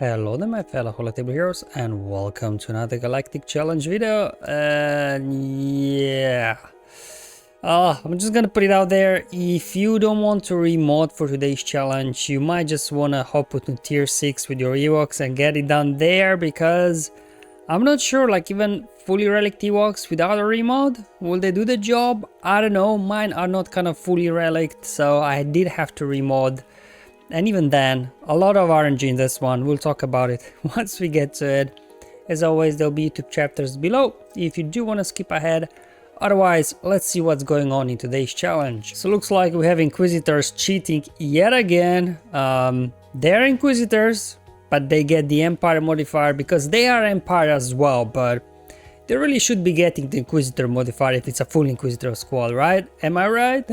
Hello there my fellow Holotable heroes and welcome to another Galactic challenge video. I'm just gonna put it out there. If you don't want to remod for today's challenge, you might just wanna hop into tier 6 with your Ewoks and get it done there, because I'm not sure, like, even fully relic Ewoks without a remod, will they do the job? I don't know. Mine are not kind of fully relic, so I did have to remod. And even then, a lot of RNG in this one. We'll talk about it once we get to it. As always, there'll be YouTube chapters below if you do want to skip ahead. Otherwise, let's see what's going on in today's challenge. So looks like we have Inquisitors cheating yet again. They're Inquisitors, but they get the Empire modifier because they are Empire as well, but they really should be getting the Inquisitor modifier if it's a full Inquisitor squad, right? Am I right?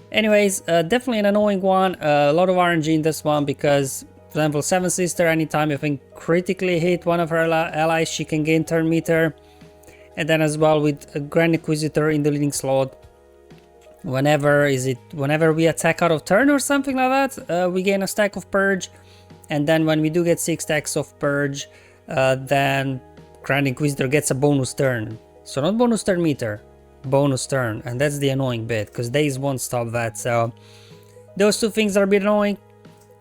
Anyways, definitely an annoying one. A lot of RNG in this one because, for example, Seven Sister, anytime you can critically hit one of her allies, she can gain turn meter. And then as well with a Grand Inquisitor in the leading slot, whenever we attack out of turn or something like that, we gain a stack of Purge. And then when we do get 6 stacks of Purge, then Grand Inquisitor gets a bonus turn. So not bonus turn meter, bonus turn, and that's the annoying bit because days won't stop that. So those two things are a bit annoying.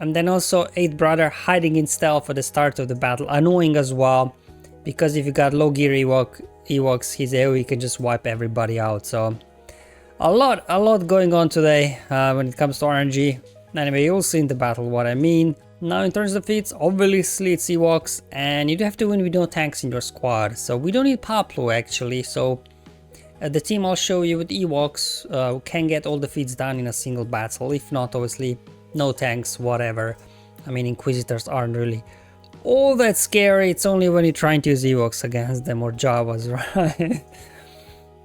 And then also 8th Brother hiding in stealth at the start of the battle, annoying as well, because if you got low gear Ewoks, his AoE can just wipe everybody out. So a lot going on today when it comes to RNG. Anyway, you'll see in the battle what I mean. Now in terms of feats, obviously it's Ewoks, and you do have to win with no tanks in your squad, so we don't need Pablo actually. So the team I'll show you with Ewoks can get all the feats done in a single battle. If not, obviously, no tanks, whatever. I mean, Inquisitors aren't really all that scary. It's only when you're trying to use Ewoks against them or Jawas, right?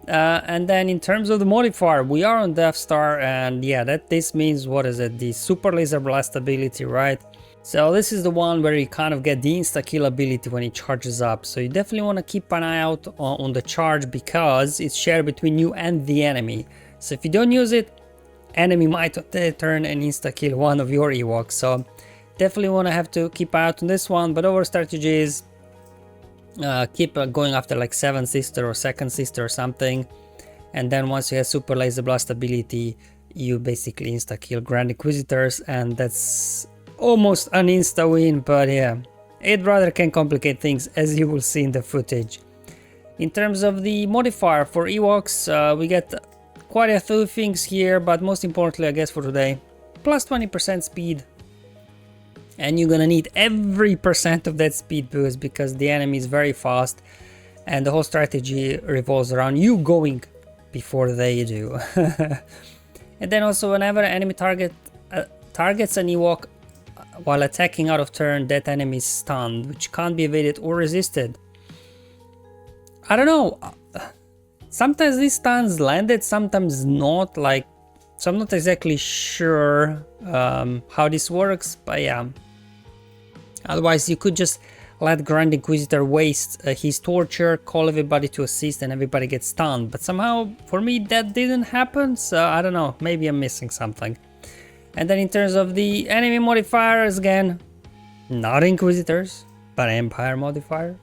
And then in terms of the modifier, we are on Death Star, and yeah, this means, what is it? The Super Laser Blast ability, right? So this is the one where you kind of get the insta-kill ability when it charges up. So you definitely want to keep an eye out on the charge because it's shared between you and the enemy. So if you don't use it, enemy might turn and insta-kill one of your Ewoks. So definitely want to have to keep an eye out on this one. But our strategy is keep going after like 7th Sister or 2nd Sister or something. And then once you have Super Laser Blast ability, you basically insta-kill Grand Inquisitors, and that's almost an insta win. But yeah, 8th Brother can complicate things, as you will see in the footage. In terms of the modifier for Ewoks, we get quite a few things here, but most importantly, I guess for today, plus 20% speed. And you're gonna need every percent of that speed boost because the enemy is very fast, and the whole strategy revolves around you going before they do. And then also, whenever an enemy targets an Ewok while attacking out of turn, that enemy is stunned, which can't be evaded or resisted. I don't know, sometimes these stuns landed, sometimes not, like, so I'm not exactly sure how this works, but yeah. Otherwise you could just let Grand Inquisitor waste his torture, call everybody to assist, and everybody gets stunned. But somehow for me that didn't happen, so I don't know, maybe I'm missing something. And then in terms of the enemy modifiers, again, not Inquisitors, but Empire modifier.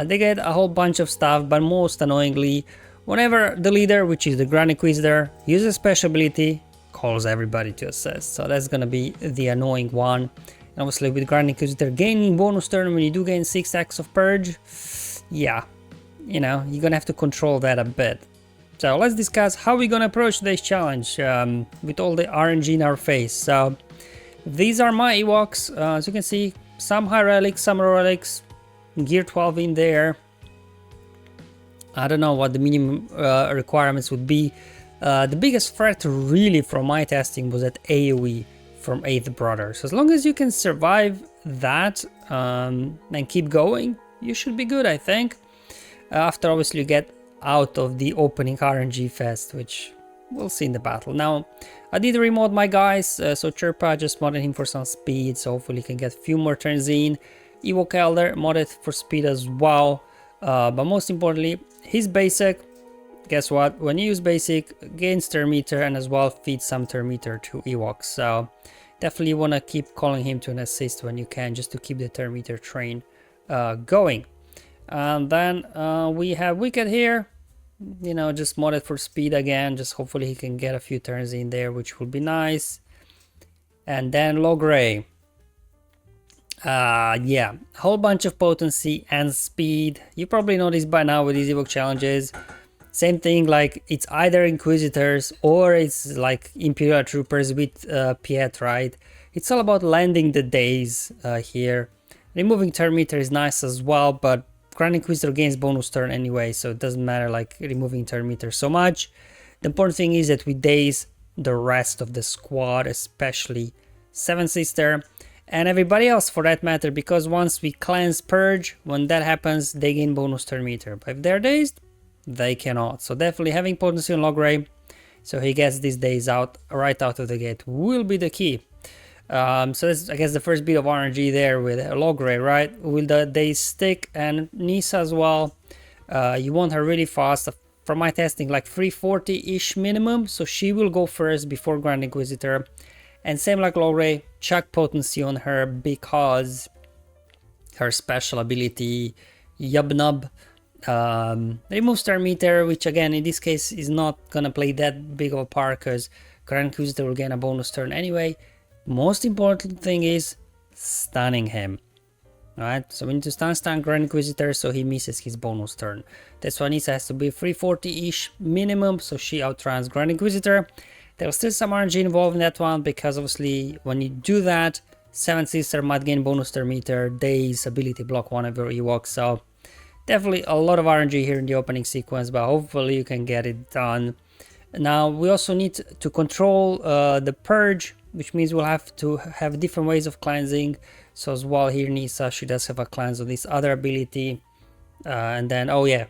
They get a whole bunch of stuff, but most annoyingly, whenever the leader, which is the Grand Inquisitor, uses special ability, calls everybody to assist. So that's gonna be the annoying one. And obviously with Grand Inquisitor gaining bonus turn when you do gain 6 stacks of Purge, yeah, you know, you're gonna have to control that a bit. So let's discuss how we're gonna approach today's challenge with all the RNG in our face. So these are my Ewoks. As you can see, some high relics, some low relics, gear 12 in there. I don't know what the minimum requirements would be. The biggest threat really from my testing was that AoE from 8th Brother. So as long as you can survive that and keep going, you should be good, I think. After obviously you get out of the opening RNG fest, which we'll see in the battle. Now, I did remod my guys, so Chirpa just modded him for some speed, so hopefully he can get a few more turns in. Ewok Elder modded for speed as well, but most importantly, his basic, guess what, when you use basic, gains turn meter and as well feeds some turn meter to Ewoks. So definitely want to keep calling him to an assist when you can, just to keep the turn meter train going. And then we have Wicked here, you know, just modded for speed again, just hopefully he can get a few turns in there, which will be nice. And then Logray. Yeah, a whole bunch of potency and speed. You probably know this by now with these Ewok challenges. Same thing, like it's either Inquisitors or it's like Imperial Troopers with Piet, right? It's all about landing the days here. Removing turn meter is nice as well, but Grand Inquisitor gains bonus turn anyway, so it doesn't matter like removing turn meter so much. The important thing is that we daze the rest of the squad, especially Seven Sister and everybody else for that matter, because once we cleanse Purge, when that happens, they gain bonus turn meter. But if they're dazed, they cannot. So definitely having potency on Logray, so he gets these days out right out of the gate, will be the key. So that's, I guess, the first bit of RNG there with Logray, right? Will the days stick? And Nissa as well. You want her really fast. From my testing, like 340-ish minimum. So she will go first before Grand Inquisitor. And same like Logray, chuck potency on her because her special ability, Yubnub, removes turn meter, which again in this case is not gonna play that big of a part because Grand Inquisitor will gain a bonus turn anyway. Most important thing is stunning him. Alright, so we need to stun Grand Inquisitor so he misses his bonus turn. That's why Nissa has to be 340-ish minimum, so she outruns Grand Inquisitor. There's still some RNG involved in that one, because obviously when you do that, Seven Sister might gain bonus turn meter, daze, ability block one of your Ewoks, so definitely a lot of RNG here in the opening sequence, but hopefully you can get it done. Now we also need to control the Purge, which means we'll have to have different ways of cleansing. So as well here Nissa, she does have a cleanse on this other ability. And then, oh yeah,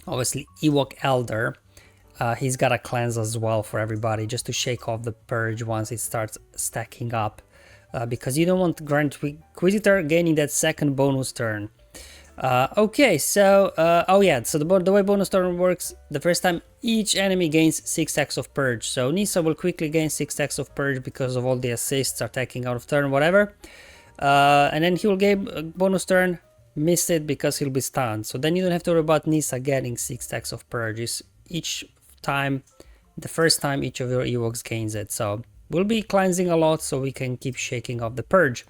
obviously Ewok Elder. He's got a cleanse as well for everybody, just to shake off the Purge once it starts stacking up. Because you don't want Grand Inquisitor gaining that second bonus turn. Okay, so, oh yeah, so the way bonus turn works, the first time each enemy gains 6 stacks of Purge. So Nissa will quickly gain 6 stacks of Purge because of all the assists, attacking out of turn, whatever. And then he will gain a bonus turn, miss it because he'll be stunned. So then you don't have to worry about Nissa getting 6 stacks of Purge. Each time, the first time each of your Ewoks gains it. So we'll be cleansing a lot so we can keep shaking off the Purge.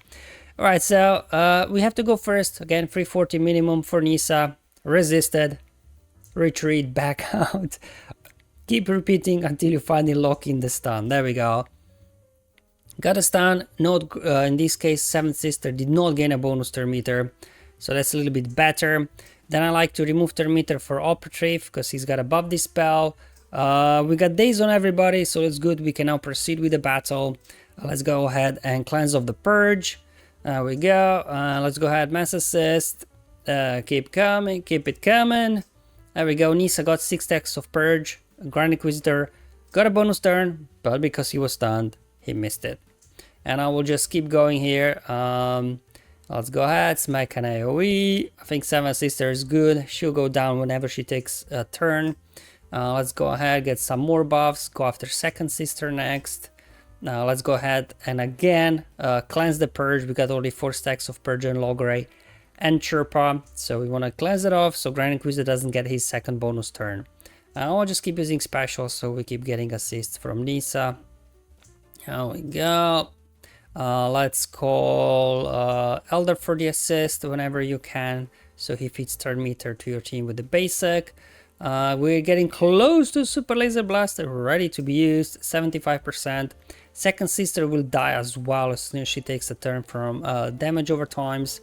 Alright, so we have to go first. Again, 340 minimum for Nissa. Resisted. Retreat back out. Keep repeating until you finally lock in the stun. There we go. Got a stun. Note, in this case, Seventh Sister did not gain a bonus turn meter. So that's a little bit better. Then I like to remove turn meter for Operative because he's got a buff dispel. We got days on everybody, so it's good. We can now proceed with the battle. Let's go ahead and cleanse off the Purge. There we go. Let's go ahead, mass assist. Keep coming, keep it coming. There we go. Nissa got 6 stacks of Purge. Grand Inquisitor got a bonus turn, but because he was stunned, he missed it. And I will just keep going here. Let's go ahead, smack an AoE. I think Seven Sister is good. She'll go down whenever she takes a turn. Let's go ahead, get some more buffs. Go after Second Sister next. Now let's go ahead and again cleanse the Purge. We got only 4 stacks of Purge and Logray and Chirpa, so we want to cleanse it off so Grand Inquisitor doesn't get his second bonus turn. I'll just keep using specials so we keep getting assists from Nissa. There we go. Let's call Elder for the assist whenever you can, so he feeds turn meter to your team with the basic. We're getting close to Super Laser Blaster, ready to be used, 75%. Second Sister will die as well as soon as she takes a turn from damage over times.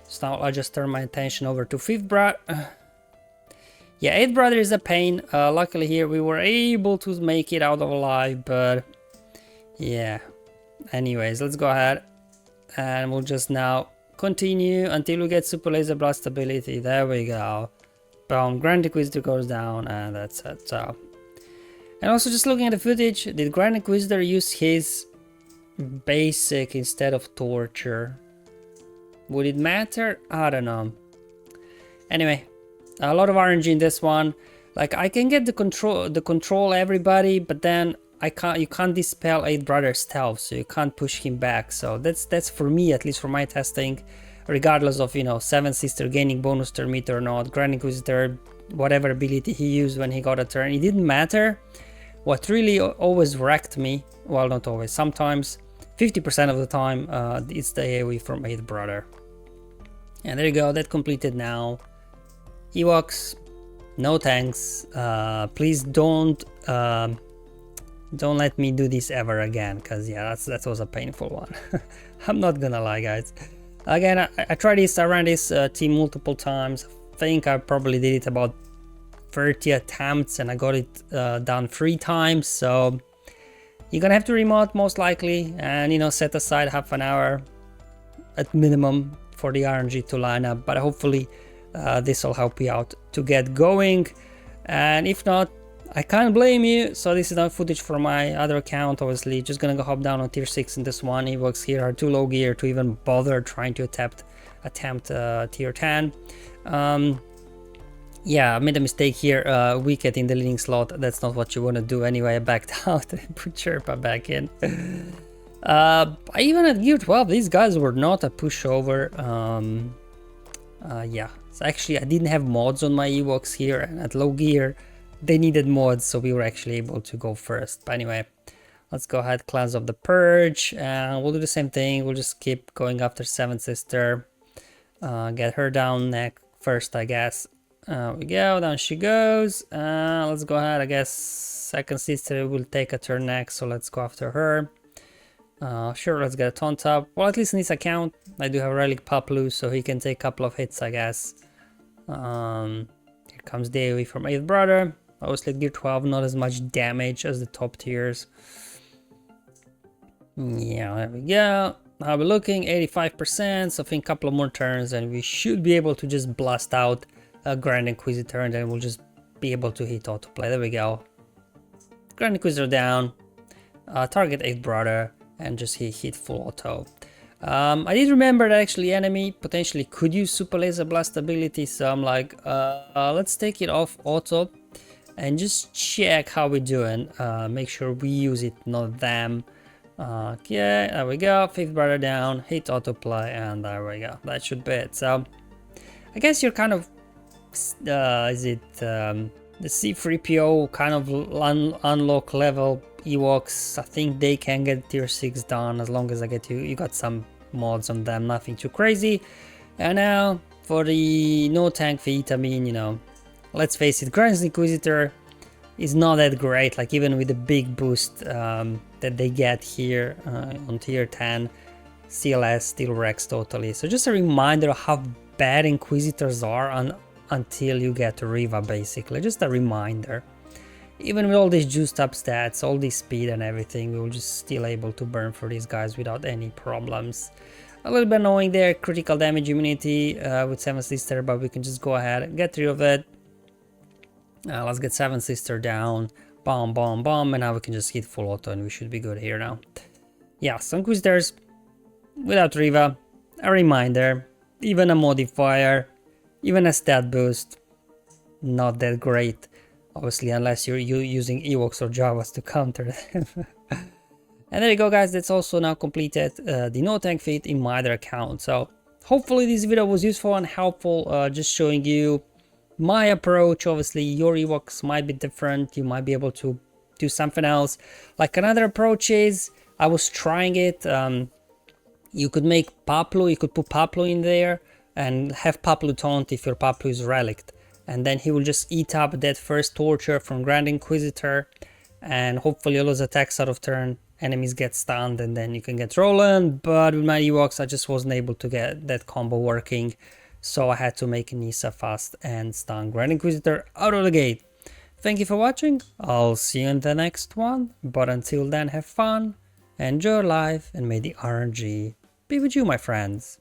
So now I'll just turn my attention over to 5th Brother. Yeah, 8th Brother is a pain. Luckily here we were able to make it out alive, but yeah. Anyways, let's go ahead and we'll just now continue until we get Super Laser Blast ability. There we go. Boom, Grand Inquisitor goes down and that's it. So, and also just looking at the footage, did Grand Inquisitor use his basic instead of torture? Would it matter? I don't know. Anyway, a lot of RNG in this one. Like I can get the control everybody, but then you can't dispel 8 Brother stealth, so you can't push him back. So that's for me, at least for my testing, regardless of, you know, 7th Sister gaining bonus turn meter or not, Grand Inquisitor, whatever ability he used when he got a turn, it didn't matter. What really always wrecked me, well, not always, sometimes, 50% of the time, it's the AoE from 8th Brother. And there you go, that completed now. Ewoks, no thanks. Please don't let me do this ever again, because yeah, that was a painful one. I'm not gonna lie, guys. Again, I tried this, I ran this team multiple times. I think I probably did it about 30 attempts and I got it done 3 times. So you're gonna have to remote most likely, and you know, set aside half an hour at minimum for the RNG to line up. But hopefully this will help you out to get going. And if not, I can't blame you. So this is not footage from my other account, obviously. Just gonna go hop down on tier 6 in this one. Ewoks here are too low gear to even bother trying to attempt tier 10. Yeah, I made a mistake here, wicket in the leading slot. That's not what you want to do anyway. I backed out and put Sherpa back in. Even at gear 12, these guys were not a pushover. Yeah, so actually I didn't have mods on my Ewoks here, and at low gear they needed mods, so we were actually able to go first. But anyway, let's go ahead, Clans of the Purge, and we'll do the same thing. We'll just keep going after 7th Sister, get her down neck first, I guess. We go, down she goes. Let's go ahead, I guess 2nd Sister will take a turn next, so let's go after her. Sure, let's get a taunt up. Well, at least in this account I do have Relic Paplu, so he can take a couple of hits, I guess. Here comes the AoE from 8th Brother. Obviously at gear 12, not as much damage as the top tiers. Yeah, there we go. How we're looking, 85%, so I think a couple of more turns and we should be able to just blast out a Grand Inquisitor, and then we'll just be able to hit autoplay. There we go. Grand Inquisitor down, target 8th Brother, and just hit full auto. I did remember that actually enemy potentially could use Super Laser Blast ability, so I'm like, let's take it off auto and just check how we're doing. Make sure we use it, not them. Okay, there we go. 5th Brother down, hit autoplay, and there we go. That should be it. So I guess you're kind of, is it the C3PO kind of unlock level Ewoks? I think they can get tier 6 done as long as I get you got some mods on them, nothing too crazy. And now for the no tank feat, I mean, you know, let's face it, Grand Inquisitor is not that great. Like even with the big boost that they get here on tier 10, CLS still wrecks totally. So just a reminder of how bad Inquisitors are until you get Riva, basically. Just a reminder. Even with all these juiced up stats, all this speed and everything, we will just still able to burn for these guys without any problems. A little bit annoying there, critical damage immunity with 7th Sister, but we can just go ahead and get rid of it. Let's get 7th Sister down, bomb, bomb, bomb, and now we can just hit full auto and we should be good here now. Yeah, so Inquisitors without Riva, a reminder, even a modifier, even a stat boost, not that great. Obviously, unless you're using Ewoks or Javas to counter them. And there you go, guys. That's also now completed the no tank feat in my other account. So hopefully this video was useful and helpful, just showing you my approach. Obviously, your Ewoks might be different. You might be able to do something else. Like another approach is, I was trying it. You could make Paplu. You could put Paplu in there and have Paplu taunt if your Paplu is relicked. And then he will just eat up that first torture from Grand Inquisitor, and hopefully all those attacks out of turn, enemies get stunned, and then you can get rolling. But with my Ewoks, I just wasn't able to get that combo working, so I had to make Nissa fast and stun Grand Inquisitor out of the gate. Thank you for watching, I'll see you in the next one, but until then, have fun, enjoy your life, and may the RNG be with you, my friends.